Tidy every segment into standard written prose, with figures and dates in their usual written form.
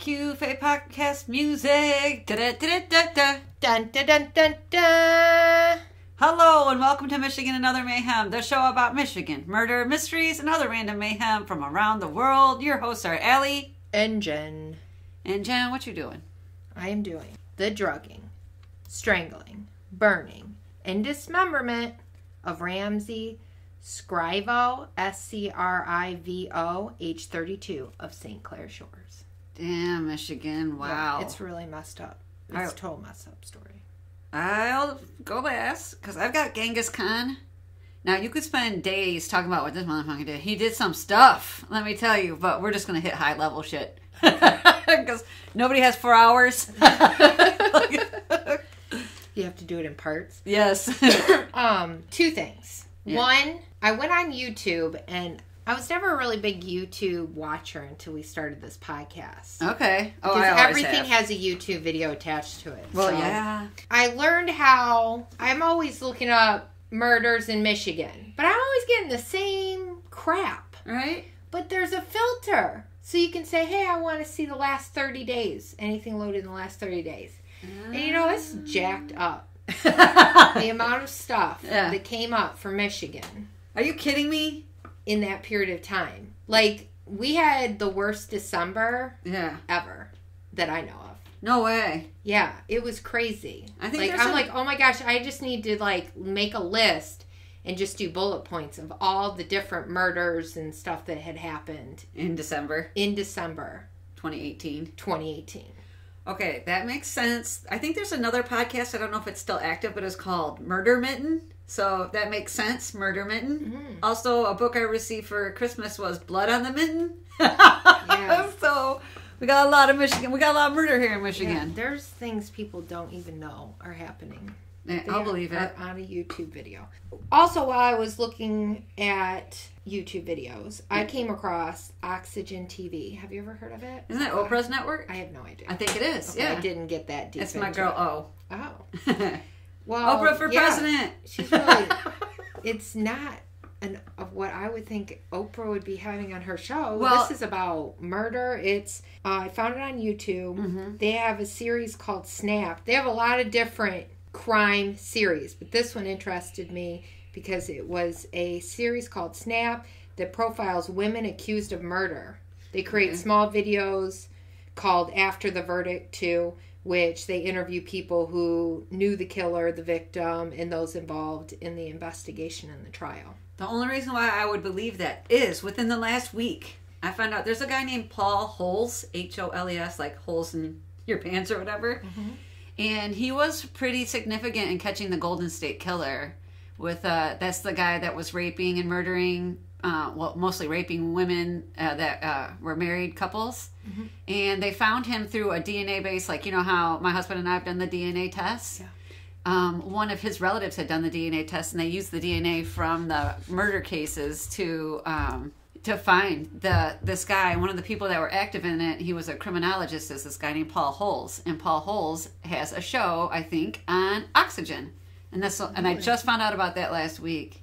Cue Faye podcast music. Da-da-da-da-da. Dun dun dun dun dun. Hello and welcome to Michigan and Other Mayhem, the show about Michigan, murder, mysteries, and other random mayhem from around the world. Your hosts are Allie And Jen. and Jen. What you doing? I am doing the drugging, strangling, burning, and dismemberment of Ramsay Scrivo, Scrivo, age 32, of St. Clair Shores. Damn, Michigan. Wow. Yeah, it's really messed up. It's a total messed up story. I'll go last because I've got Genghis Khan. Now, you could spend days talking about what this motherfucker did. He did some stuff, let me tell you, but we're just going to hit high level shit because nobody has 4 hours. You have to do it in parts. Yes. Two things. Yeah. One, I went on YouTube, and I was never a really big YouTube watcher until we started this podcast. Okay. Oh, Because I always everything have. has a YouTube video attached to it. Well, So yeah. I learned how I'm always looking up murders in Michigan, but I'm always getting the same crap. Right? But there's a filter. So you can say, hey, I want to see the last 30 days. Anything loaded in the last 30 days. And you know, it's jacked up. The amount of stuff that came up for Michigan. Are you kidding me? In that period of time. Like, we had the worst December ever that I know of. No way. Yeah, it was crazy. I think I'm like, oh my gosh, I just need to like make a list and just do bullet points of all the different murders and stuff that had happened In December in December 2018. 2018. Okay, that makes sense. I think there's another podcast, I don't know if it's still active, but it's called Murder Mitten. So that makes sense, Murder Mitten. Mm-hmm. Also, a book I received for Christmas was Blood on the Mitten. Yeah. So we got a lot of Michigan. We got a lot of murder here in Michigan. Yeah, there's things people don't even know are happening. Yeah, I'll believe it. On a YouTube video. Also, while I was looking at YouTube videos, I came across Oxygen TV. Have you ever heard of it? Isn't that Oprah's network? I have no idea. I think it is. Okay, yeah. I didn't get that deep. It's my into girl it. O. Oh. Well, Oprah for president. She's really. It's not of what I would think Oprah would be having on her show. Well, this is about murder. It's I found it on YouTube. Mm-hmm. They have a series called Snap. They have a lot of different crime series, but this one interested me because it was a series called Snap that profiles women accused of murder. They create small videos called After the Verdict too, which they interview people who knew the killer, the victim, and those involved in the investigation and the trial. The only reason why I would believe that is within the last week, I found out there's a guy named Paul Holes, Holes, like holes in your pants or whatever. Mm-hmm. And he was pretty significant in catching the Golden State Killer. With that's the guy that was raping and murdering, mostly raping women that were married couples. Mm-hmm. And they found him through a DNA base, like you know how my husband and I have done the DNA test. Yeah. One of his relatives had done the DNA test, and they used the DNA from the murder cases to find this guy. One of the people that were active in it, he was a criminologist, is this guy named Paul Holes. And Paul Holes has a show, I think, on Oxygen. And and I just found out about that last week.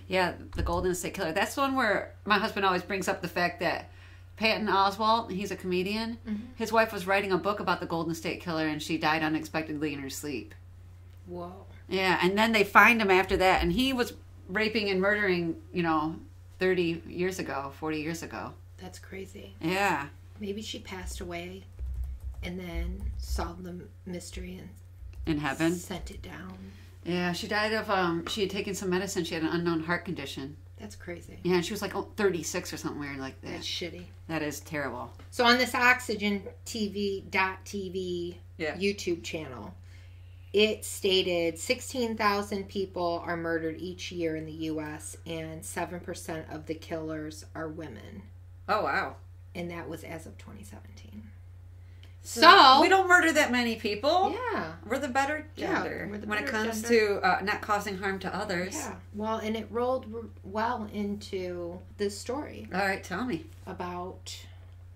Yeah, the Golden State Killer. That's the one where my husband always brings up the fact that Patton Oswalt, he's a comedian, his wife was writing a book about the Golden State Killer, and she died unexpectedly in her sleep. Whoa. Yeah, and then they find him after that, and he was raping and murdering, 30 years ago, 40 years ago. That's crazy. Yeah. Maybe she passed away and then solved the mystery and in heaven. Sent it down. Yeah, she died of, she had taken some medicine. She had an unknown heart condition. That's crazy. Yeah, and she was like 36 or something weird like that. That's shitty. That is terrible. So on this Oxygen TV yeah. YouTube channel, it stated 16,000 people are murdered each year in the U.S. and 7% of the killers are women. Oh, wow. And that was as of 2017. So we don't murder that many people. Yeah. We're the better gender when it comes to not causing harm to others. Yeah. Well, and it rolled well into this story. All right, tell me. About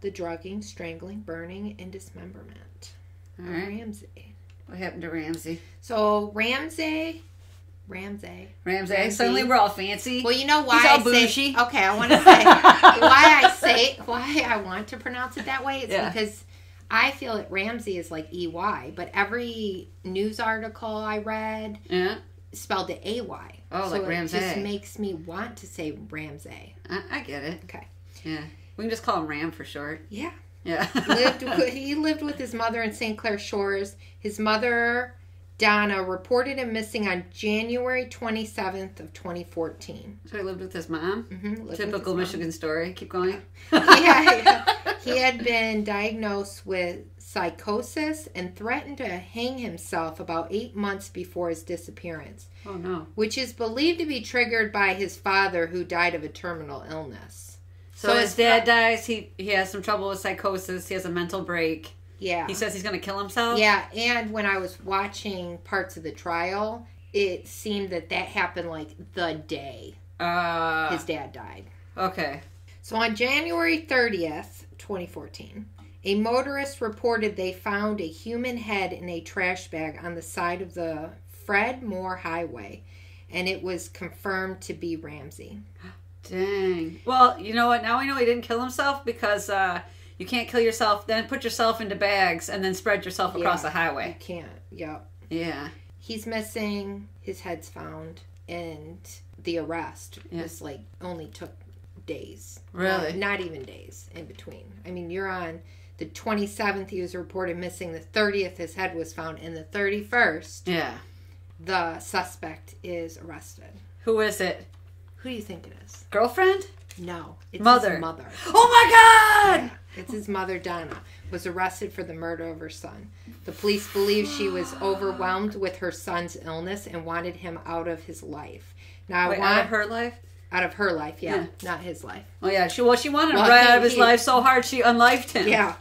the drugging, strangling, burning, and dismemberment of Ramsay. What happened to Ramsay? So Ramsay. Suddenly we're all fancy. Well, you know why He's all I bougie. say. Okay, I want to say why I want to pronounce it that way. It's because I feel that Ramsay is like EY, but every news article I read spelled it AY. Oh, so like Ramsay. It just makes me want to say Ramsay. I get it. Okay. Yeah. We can just call him Ram for short. Yeah. Yeah. He lived with his mother in St. Clair Shores. His mother, Donna, reported him missing on January 27th of 2014. So he lived with his mom? Mm-hmm. Typical Michigan story. Keep going. Yeah. He had been diagnosed with psychosis and threatened to hang himself about 8 months before his disappearance. Oh, no. Which is believed to be triggered by his father, who died of a terminal illness. So his dad dies. He has some trouble with psychosis. He has a mental break. Yeah. He says he's going to kill himself? Yeah, and when I was watching parts of the trial, it seemed that happened like the day his dad died. Okay. So on January 30th, 2014, a motorist reported they found a human head in a trash bag on the side of the Fred Moore Highway, and it was confirmed to be Ramsay. Dang. Well, you know what? Now we know he didn't kill himself because you can't kill yourself, then put yourself into bags, and then spread yourself across the highway. You can't. Yep. Yeah. He's missing. His head's found. And the arrest was like only took days. Really? Not even days in between. I mean, you're on the 27th, he was reported missing. The 30th, his head was found. And the 31st, the suspect is arrested. Who is it? Who do you think it is? Girlfriend? No. It's mother. His mother. Oh my God! Yeah, it's his mother, Donna, was arrested for the murder of her son. The police believe she was overwhelmed with her son's illness and wanted him out of his life. Now, out of her life? Out of her life, yeah. Not his life. Oh, yeah. She wanted him right out of his life so hard she unlifed him. Yeah.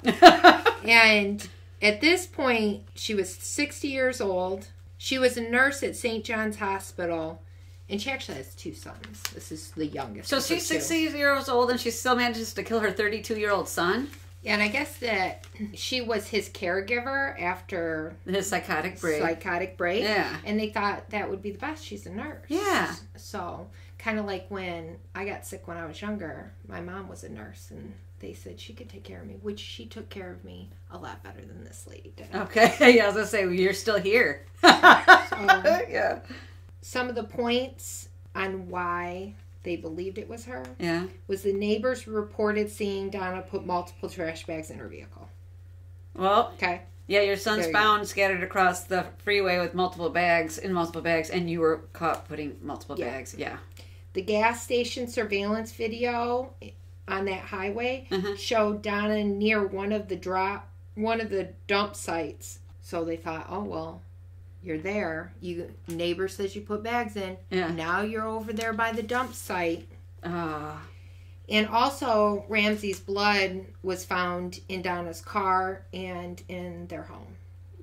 And at this point, she was 60 years old. She was a nurse at St. John's Hospital. And she actually has 2 sons. This is the youngest. So she's 60 years old and she still manages to kill her 32-year-old son? Yeah, and I guess that she was his caregiver after his psychotic break. Yeah. And they thought that would be the best. She's a nurse. Yeah. So, kind of like when I got sick when I was younger, my mom was a nurse and they said she could take care of me, which she took care of me a lot better than this lady did. Okay. Yeah, I was going to say, well, you're still here. Yeah. Some of the points on why they believed it was her was the neighbors reported seeing Donna put multiple trash bags in her vehicle. Well, okay. Yeah, your son's found scattered across the freeway with multiple bags, and you were caught putting multiple bags. Yeah. The gas station surveillance video on that highway showed Donna near one of the dump sites. So they thought, oh, well, you're there. Neighbor says you put bags in. Yeah. Now you're over there by the dump site. And also, Ramsay's blood was found in Donna's car and in their home.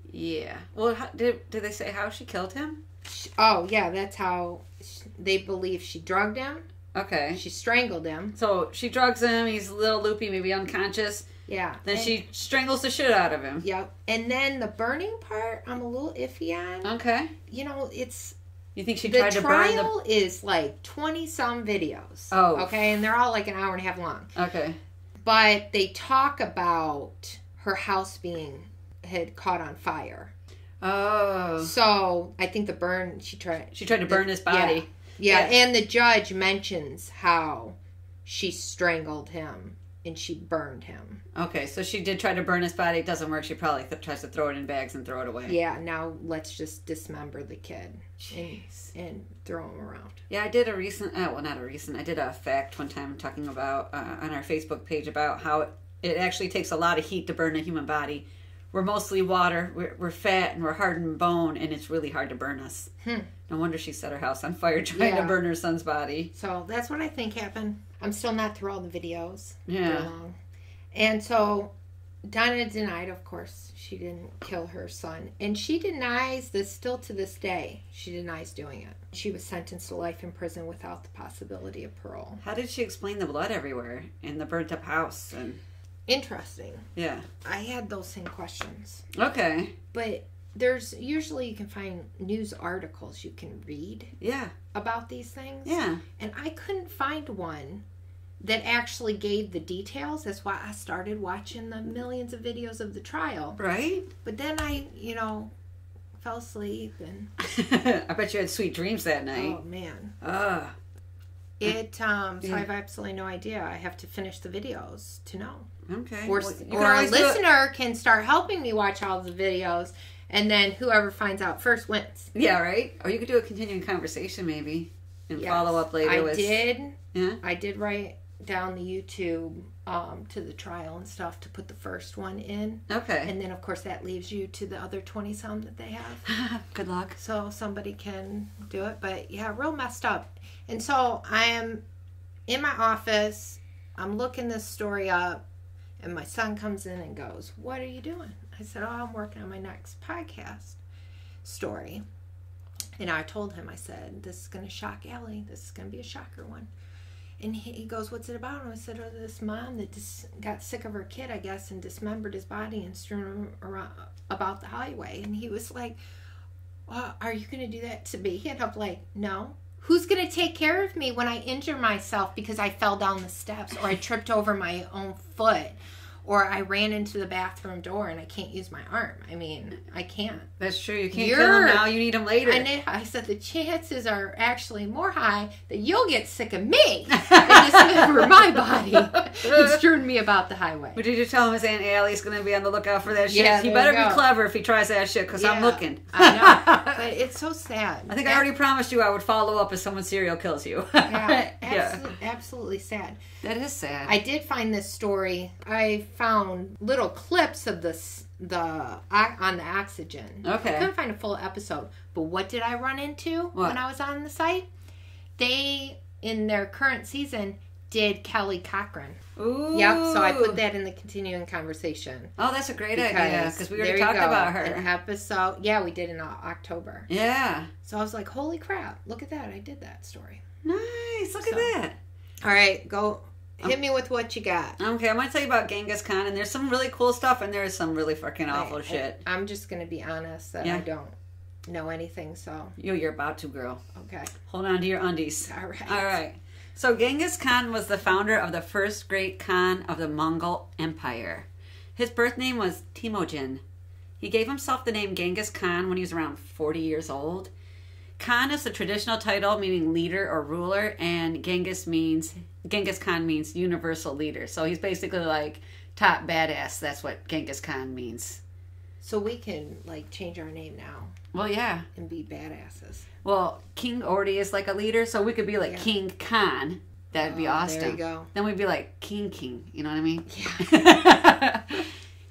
Yeah. Well, did they say how she killed him? Oh, yeah. That's how they believe she drugged him. Okay. She strangled him. So she drugs him. He's a little loopy, maybe unconscious. Yeah. Then she strangles the shit out of him. Yep. And then the burning part, I'm a little iffy on. Okay. You know, it's... You think she tried to burn the trial is like 20-some videos. Oh. Okay? And they're all like an hour and a half long. Okay. But they talk about her house had caught on fire. Oh. So, I think she tried to burn his body. Yeah. And the judge mentions how she strangled him. And she burned him. Okay, so she did try to burn his body. It doesn't work. She probably tries to throw it in bags and throw it away. Yeah, now let's just dismember the kid and throw him around. Yeah, I did I did a fact one time talking about on our Facebook page about how it actually takes a lot of heat to burn a human body. We're mostly water, we're fat, and we're hardened bone, and it's really hard to burn us. No wonder she set her house on fire trying to burn her son's body. So that's what I think happened. I'm still not through all the videos. Yeah. And so Donna denied, of course, she didn't kill her son. And she denies this still to this day. She denies doing it. She was sentenced to life in prison without the possibility of parole. How did she explain the blood everywhere in the burnt up house? Interesting. Yeah. I had those same questions. Okay. But you can find news articles you can read. Yeah. About these things. Yeah. And I couldn't find one that actually gave the details. That's why I started watching the millions of videos of the trial. Right? But then I, fell asleep and... I bet you had sweet dreams that night. Oh, man. Ugh. So I have absolutely no idea. I have to finish the videos to know. Okay. Or a listener can start helping me watch all the videos, and then whoever finds out first wins. Yeah, right? Or you could do a continuing conversation maybe and follow up later. I did write down the YouTube to the trial and stuff to put the first one in. Okay. And then, of course, that leaves you to the other 20-some that they have. Good luck. So somebody can do it. But, yeah, real messed up. And so I am in my office. I'm looking this story up. And my son comes in and goes, "What are you doing?" I said, "Oh, I'm working on my next podcast story." And I told him, I said, "This is going to shock Allie. This is going to be a shocker one." And he goes, "What's it about?" And I said, "Oh, this mom that just got sick of her kid, I guess, and dismembered his body and strewn him around about the highway." And he was like, "Well, are you going to do that to me?" And I'm like, "No. Who's going to take care of me when I injure myself because I fell down the steps or I tripped over my own foot or I ran into the bathroom door and I can't use my arm? I mean, I can't." That's true. You can't kill them now. You need them later. And I said, the chances are actually more high that you'll get sick of me and dismember my body and strewn me about the highway. But did you tell him his Aunt Allie's going to be on the lookout for that shit? Yeah, he better be clever if he tries that shit, because I'm looking. I know. But it's so sad. I think I already promised you I would follow up if someone serial kills you. Absolutely sad. That is sad. I did find this story. I found little clips of on the oxygen. Okay. I couldn't find a full episode. But what did I run into when I was on the site? They, in their current season, did Kelly Cochran. Ooh. Yep, so I put that in the continuing conversation. Oh, that's a great idea, because we already talked about her. An episode, we did in October. Yeah. So I was like, holy crap, look at that. I did that story. Nice, look at that. All right, go. Hit me with what you got. Okay, I'm going to tell you about Genghis Khan, and there's some really cool stuff, and there's some really fucking awful shit. I'm just going to be honest that I don't know anything, so. You're about to, girl. Okay. Hold on to your undies. All right. So Genghis Khan was the founder of the first great Khan of the Mongol Empire. His birth name was Temujin. He gave himself the name Genghis Khan when he was around 40 years old. Khan is the traditional title meaning leader or ruler, and Genghis Khan means universal leader. So he's basically like top badass. That's what Genghis Khan means. So we can change our name now. Well, yeah. And be badasses. Well, King already is like a leader, so we could be like King Khan. That'd be awesome. There you go. Then we'd be like King. You know what I mean? Yeah.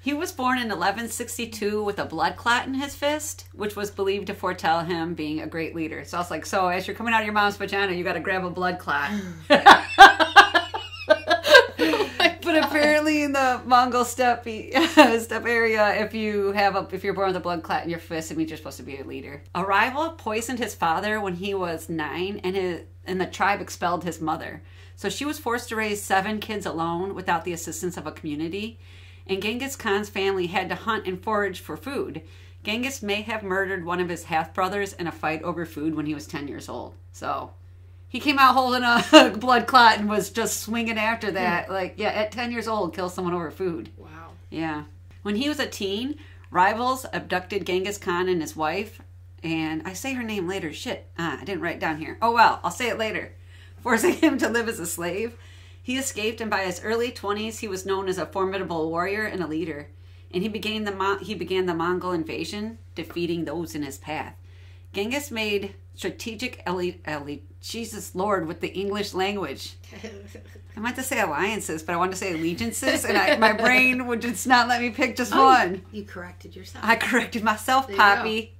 He was born in 1162 with a blood clot in his fist, which was believed to foretell him being a great leader. So I was like, so as you're coming out of your mom's vagina, you got to grab a blood clot. But apparently in the Mongol steppe area, if you're born with a blood clot in your fist, it means you're supposed to be a leader. A rival poisoned his father when he was 9, and the tribe expelled his mother. So she was forced to raise 7 kids alone without the assistance of a community. And Genghis Khan's family had to hunt and forage for food. Genghis may have murdered one of his half-brothers in a fight over food when he was 10 years old. So he came out holding a blood clot and was just swinging after that. At 10 years old, kill someone over food. Wow. Yeah. When he was a teen, rivals abducted Genghis Khan and his wife. And I say her name later. Shit. I didn't write it down here. Oh, well. I'll say it later. Forcing him to live as a slave. He escaped, and by his early 20s, he was known as a formidable warrior and a leader. And he began the Mongol invasion, defeating those in his path. Genghis made strategic Jesus Lord with the English language. I meant to say alliances, but I wanted to say allegiances, and my brain would just not let me pick just one. You corrected yourself. I corrected myself, there Poppy.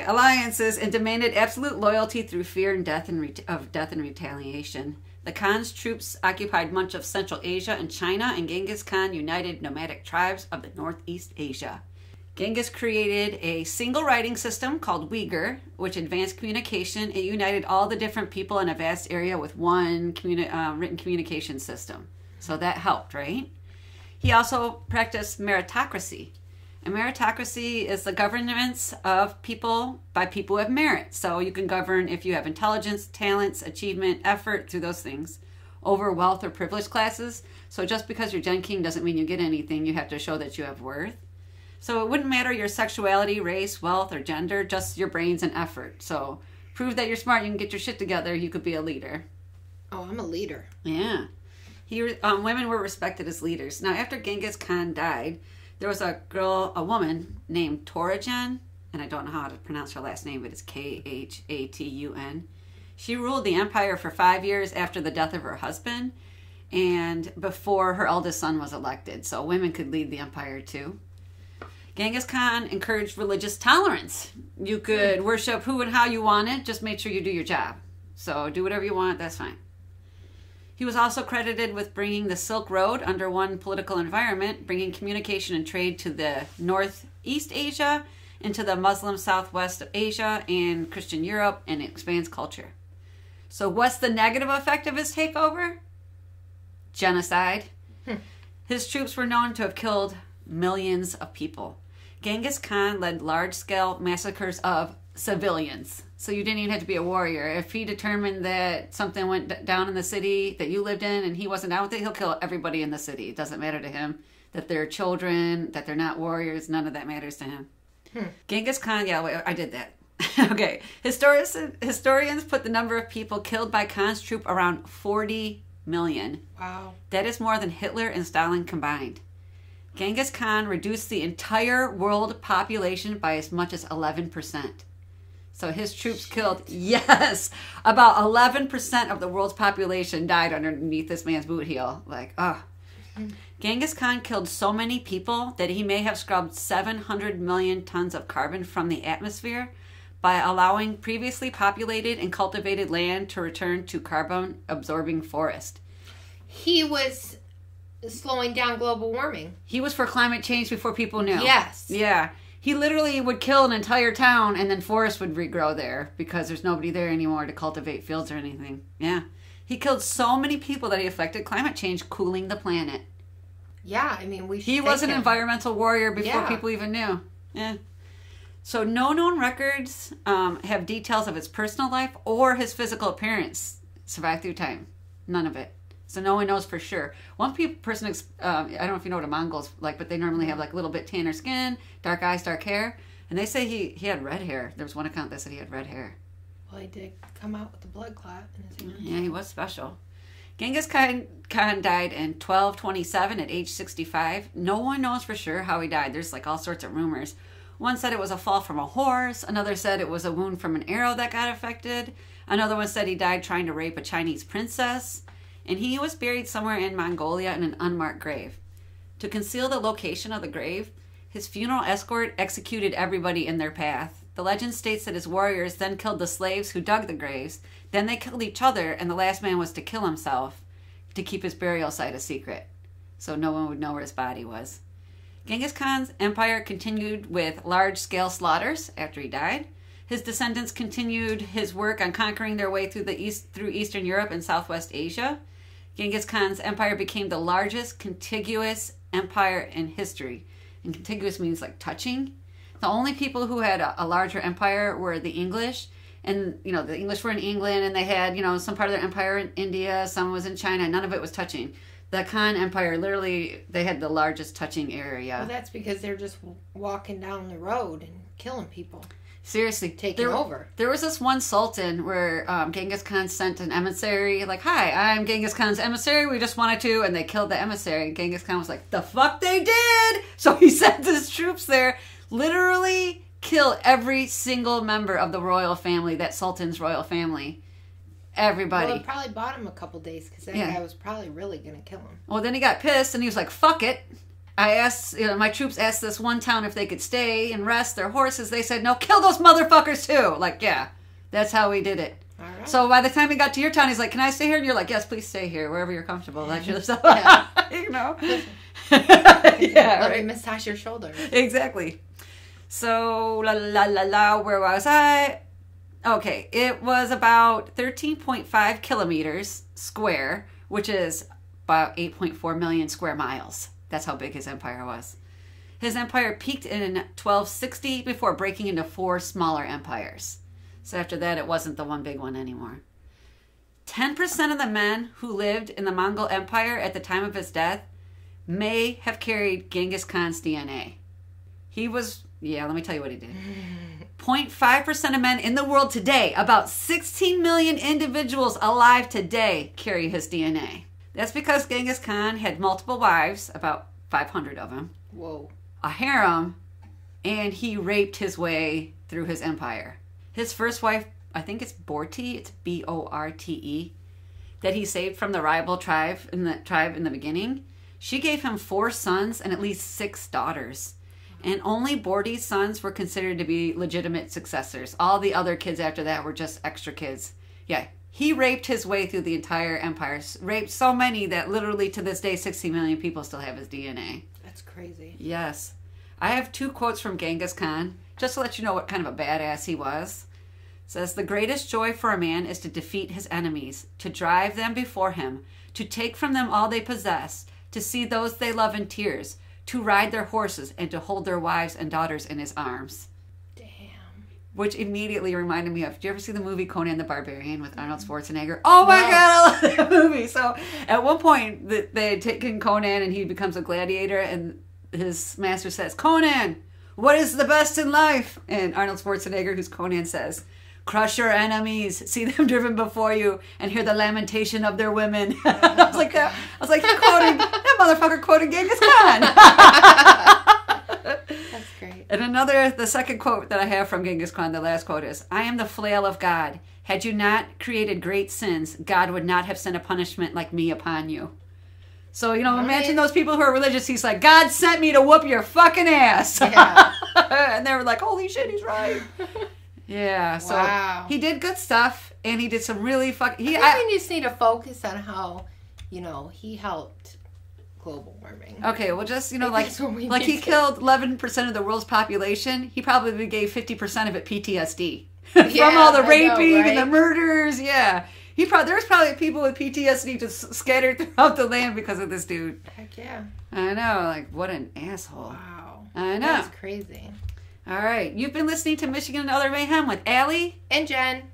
Alliances, and demanded absolute loyalty through fear and death and retaliation. The Khan's troops occupied much of Central Asia and China, and Genghis Khan united nomadic tribes of the Northeast Asia. Genghis created a single writing system called Uyghur, which advanced communication. It united all the different people in a vast area with one written communication system. So that helped, right? He also practiced meritocracy. A meritocracy is the governance of people by people who have merit. So you can govern if you have intelligence, talents, achievement, effort, through those things, over wealth or privileged classes. So just because you're Gen King doesn't mean you get anything. You have to show that you have worth. So it wouldn't matter your sexuality, race, wealth, or gender, just your brains and effort. So prove that you're smart, you can get your shit together, you could be a leader. Oh, I'm a leader. Yeah. Women were respected as leaders. Now, after Genghis Khan died, there was a woman named Torajan, and I don't know how to pronounce her last name, but it's Khatun. She ruled the empire for 5 years after the death of her husband and before her eldest son was elected. So women could lead the empire too. Genghis Khan encouraged religious tolerance. You could worship who and how you wanted, just make sure you do your job. So do whatever you want, that's fine. He was also credited with bringing the Silk Road under one political environment, bringing communication and trade to the Northeast Asia, into the Muslim Southwest of Asia and Christian Europe, and it expands culture. So what's the negative effect of his takeover? Genocide. His troops were known to have killed millions of people. Genghis Khan led large-scale massacres of civilians. So you didn't even have to be a warrior. If he determined that something went down in the city that you lived in and he wasn't down with it, he'll kill everybody in the city. It doesn't matter to him that they're children, that they're not warriors. None of that matters to him. Genghis Khan, I did that. Okay. Historians put the number of people killed by Khan's troop around 40 million. Wow. That is more than Hitler and Stalin combined. Genghis Khan reduced the entire world population by as much as 11%. So his troops killed, about 11% of the world's population died underneath this man's boot heel. Genghis Khan killed so many people that he may have scrubbed 700 million tons of carbon from the atmosphere by allowing previously populated and cultivated land to return to carbon-absorbing forest. He was slowing down global warming. He was for climate change before people knew. Yes. Yeah. He literally would kill an entire town and then forest would regrow there because there's nobody there anymore to cultivate fields or anything. Yeah. He killed so many people that he affected climate change, cooling the planet. Yeah, I mean, he was an environmental warrior before people even knew. Yeah. So no known records have details of his personal life or his physical appearance survived through time. None of it. So no one knows for sure. One person, I don't know if you know what a Mongol's like, but they normally have like a little bit tanner skin, dark eyes, dark hair. And they say he had red hair. There was one account that said he had red hair. Well, he did come out with a blood clot in his hands. Yeah, he was special. Genghis Khan died in 1227 at age 65. No one knows for sure how he died. There's like all sorts of rumors. One said it was a fall from a horse. Another said it was a wound from an arrow that got affected. Another one said he died trying to rape a Chinese princess. And he was buried somewhere in Mongolia in an unmarked grave. To conceal the location of the grave, his funeral escort executed everybody in their path. The legend states that his warriors then killed the slaves who dug the graves. Then they killed each other, and the last man was to kill himself to keep his burial site a secret, so no one would know where his body was. Genghis Khan's empire continued with large-scale slaughters after he died. His descendants continued his work on conquering their way through Eastern Europe and Southwest Asia. Genghis Khan's empire became the largest contiguous empire in history. And contiguous means like touching. The only people who had a larger empire were the English. And, the English were in England and they had, some part of their empire in India. Some was in China. None of it was touching. The Khan Empire, literally, they had the largest touching area. Well, that's because they're just walking down the road and killing people. Seriously. Taking over. There was this one sultan where Genghis Khan sent an emissary, like, hi, I'm Genghis Khan's emissary, we just wanted to, and they killed the emissary. And Genghis Khan was like, the fuck they did! So he sent his troops there, literally kill every single member of the royal family, that sultan's royal family. Everybody. Well, it probably bought him a couple days, because that guy was probably really going to kill him. Well, then he got pissed, and he was like, fuck it. I asked, my troops asked this one town if they could stay and rest their horses. They said, no, kill those motherfuckers too. Like, yeah, that's how we did it. All right. So by the time he got to your town, he's like, can I stay here? And you're like, yes, please stay here, wherever you're comfortable. Let yourself, yeah. Yeah, Let right. me massage your shoulders. Exactly. So, where was I? Okay, it was about 13.5 kilometers square, which is about 8.4 million square miles. That's how big his empire was. His empire peaked in 1260 before breaking into 4 smaller empires. So after that, it wasn't the one big one anymore. 10% of the men who lived in the Mongol Empire at the time of his death may have carried Genghis Khan's DNA. He was, let me tell you what he did. 0.5% of men in the world today, about 16 million individuals alive today, carry his DNA. That's because Genghis Khan had multiple wives, about 500 of them. Whoa. A harem, and he raped his way through his empire. His first wife, I think it's Borte, it's Borte, that he saved from the rival tribe in the beginning. She gave him 4 sons and at least 6 daughters. And only Borte's sons were considered to be legitimate successors. All the other kids after that were just extra kids. Yeah, he raped his way through the entire empire. Raped so many that literally to this day, 60 million people still have his DNA. That's crazy. Yes. I have 2 quotes from Genghis Khan, just to let you know what kind of a badass he was. It says, "The greatest joy for a man is to defeat his enemies, to drive them before him, to take from them all they possess, to see those they love in tears, to ride their horses, and to hold their wives and daughters in his arms." Damn. Which immediately reminded me of, did you ever see the movie Conan the Barbarian with Arnold Schwarzenegger? Oh my God, I love that movie. So at one point, they had taken Conan and he becomes a gladiator, and his master says, "Conan, what is the best in life?" And Arnold Schwarzenegger, who's Conan, says, "Crush your enemies, see them driven before you, and hear the lamentation of their women." I was like, that motherfucker quoting Genghis Khan. That's great. And the second quote that I have from Genghis Khan, the last quote is, "I am the flail of God. Had you not created great sins, God would not have sent a punishment like me upon you." So, imagine those people who are religious. He's like, "God sent me to whoop your fucking ass." Yeah. And they were like, "Holy shit, he's right." Yeah, so he did good stuff, and he did some really I think we just need to focus on how, he helped global warming. Okay, well, just, he killed 11% of the world's population. He probably gave 50% of it PTSD. From all the raping and the murders, yeah. There's probably people with PTSD just scattered throughout the land because of this dude. Heck yeah. I know, what an asshole. Wow. I know. That's crazy. All right, you've been listening to Michigan and Other Mayhem with Allie and Jen.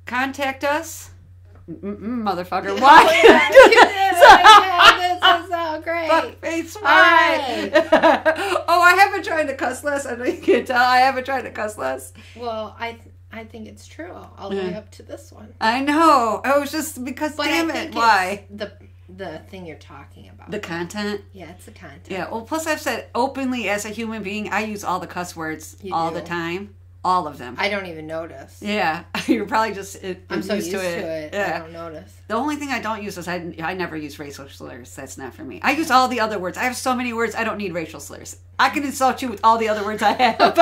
Contact us. Motherfucker, why? This is so great. Fuckface, why? Right. Oh, I haven't tried to cuss less. I know you can't tell. I haven't tried to cuss less. Well, I think it's true all the way up to this one. I know. I was just because, damn it, why? The thing you're talking about. The content? Yeah, it's the content. Yeah, well, plus I've said openly as a human being, I use all the cuss words all the time. All of them. I don't even notice. Yeah. You're probably just I'm so used to it. Yeah. I don't notice. The only thing I don't use is I never use racial slurs. That's not for me. I use all the other words. I have so many words, I don't need racial slurs. I can insult you with all the other words I have.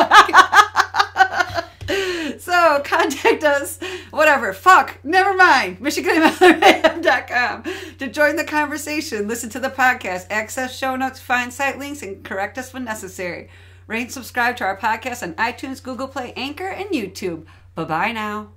So, contact us. Whatever. Fuck. Never mind. MichiganandOtherMayhem.com to join the conversation, listen to the podcast, access show notes, find site links, and correct us when necessary. Rate and subscribe to our podcast on iTunes, Google Play, Anchor, and YouTube. Bye-bye now.